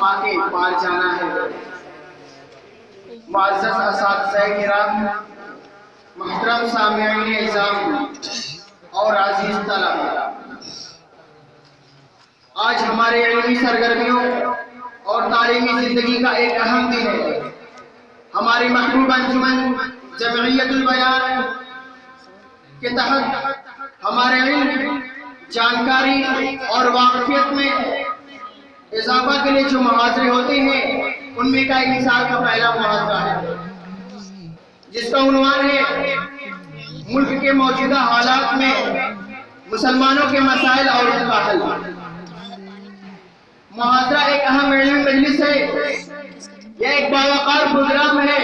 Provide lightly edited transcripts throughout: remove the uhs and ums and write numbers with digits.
پا کے پار جانا ہے۔ معزز اساتذہ کرام، محترم سامعین اعظام اور عزیز طلبہ، آج ہمارے علمی سرگرمیوں اور تعلیمی زندگی کا ایک اہم دن ہے۔ ہماری محبوب انجمن جمعیت البیان کے تحت ہمارے علم، جانکاری اور واقفیت میں اضافہ کے لیے جو محاضرے ہوتے ہیں، ان میں کا ایک سال کا پہلا محاضرہ ہے جس کا عنوان ہے ملک کے موجودہ حالات میں مسلمانوں کے مسائل اور ان کا حل۔ محاضرہ ایک اہم علمی مجلس ہے، یہ ایک باوقار پروگرام ہے۔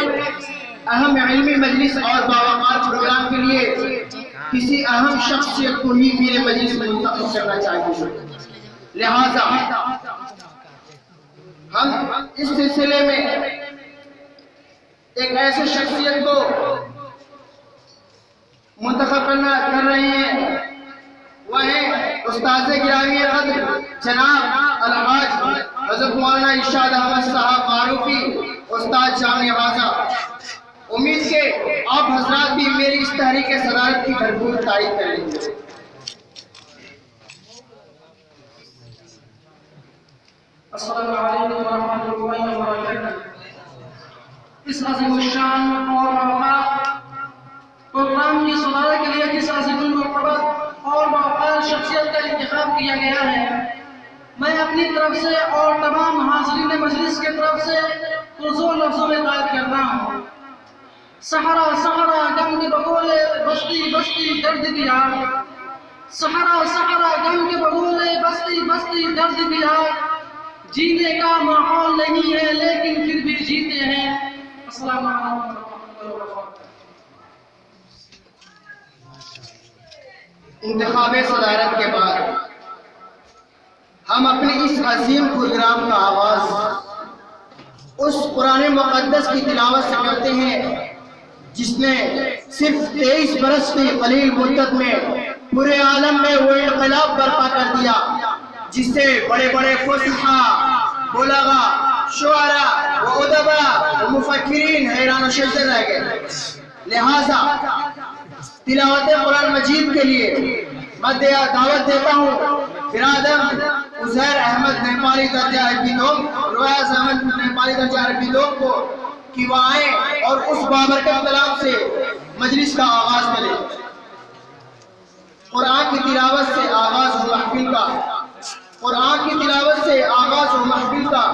اہم علمی مجلس اور باوقار پروگرام کے لیے کسی اہم شخصیت کو ہی میرے مجلس میں منتخب کرنا چاہیے، لہذا ہم اس سلسلے میں ایک ایسے شخصیت کو منتخب کر رہے ہیں، وہ ہیں استاذ گرامی قدر جناب الحاج حضرت مولانا ارشاد احمد صاحب معروفی، استاد جامعہ حاضہ۔ امید کہ آپ حضرات بھی میری اس تحریک صدارت کی بھرپور تائید کریں گے۔ السلام علیکم ورحمۃ اللہ وبرکاتہ۔ اس عظیم الشان اور باوقار پروگرام کی صدارت کے لیے جس عظیم المرتبت اور باوقار شخصیت کا انتخاب کیا گیا ہے، میں اپنی طرف سے اور تمام حاضرین مجلس کی طرف سے پرزور لفظوں میں تائید کرتا ہوں۔ صحرا صحرا غم کے بگولے بستی بستی درد کی آگ، صحرا صحرا غم کے بگولے بستی بستی درد کی آگ، جینے کا ماحول نہیں ہے لیکن پھر بھی جیتے ہیں۔ السلام علیکم ورحمۃ اللہ وبرکاتہ۔ انتخاب صدارت کے بعد ہم اپنے اس عظیم پروگرام کا آغاز اس قرآن مقدس کی تلاوت سے کرتے ہیں جس نے صرف 23 برس کی قلیل مدت میں پورے عالم میں وہ انقلاب برپا کر دیا جس سے بڑے بڑے فصحاء، بلغاء، شعراء و ادباء و مفکرین حیران و شزر رہ گئے۔ لہذا تلاوت قرآن مجید کے لیے میں دعوت دیتا ہوں برادر عزیر احمد نیپالی درجہ عربی 2، رویز احمد نیپالی درجہ عربی 2 کو کہ وہ آئیں اور اس بابرکت کلام سے مجلس کا آغاز کریں۔ قرآن کی تلاوت سے آغاز ہو محفل کا، قرآن کی تلاوت سے آغاز ہو محفل کا،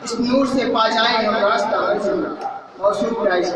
اس نور سے پا جائیں ہم راستہ منزل موصول پرائز۔